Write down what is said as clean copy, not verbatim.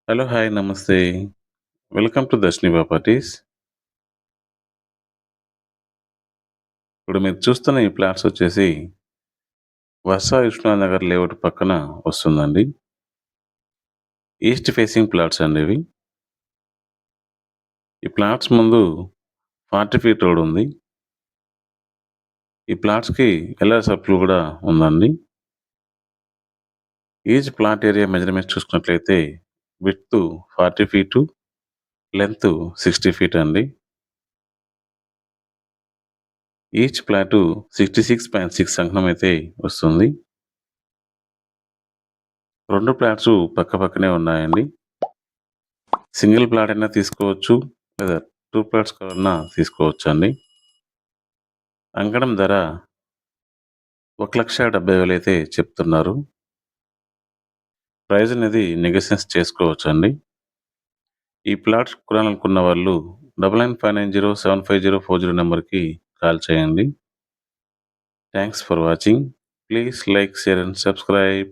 Hello! Hi! నమస్తే. Welcome to Darshini properties. ఇప్పుడు మీరు చూస్తున్న ఈ ఫ్లాట్స్ వచ్చేసి వర్షా విశ్వనాథ్ నగర్ లేఅవుట్ పక్కన వస్తుందండి. ఈస్ట్ ఫేసింగ్ ఫ్లాట్స్ అండి ఇవి. ఈ ఫ్లాట్స్ ముందు 40 ఫీట్ రోడ్ ఉంది. ఈ ఫ్లాట్స్‌కి ఎల్ఆర్ సర్కిల్ కూడా ఉందండి. ఈచ్ ప్లాట్ ఏరియా మెజర్‌మెంట్స్ చూసుకున్నట్లయితే విడ్త్ 40 ఫీటు, లెంగ్త్ 60 ఫీట్ అండి. ఈచ్ ఫ్లాటు 66.6 అంకణం అయితే వస్తుంది. 2 ఫ్లాట్స్ పక్కపక్కనే ఉన్నాయండి. సింగిల్ ప్లాట్ అయినా తీసుకోవచ్చు. లేదా 2 ప్లాట్స్ కావాలన్నా తీసుకోవచ్చండి. అంకణం ధర 1,70,000 అయితే చెప్తున్నారు. ప్రైస్ అనేది నెగోషియేట్ చేసుకోవచ్చండి. ఈ ప్లాట్స్ కొనాలనుకున్న వాళ్ళు 9959075040 నంబర్‌కి కాల్ చేయండి. Thanks for watching. Please like, share and subscribe.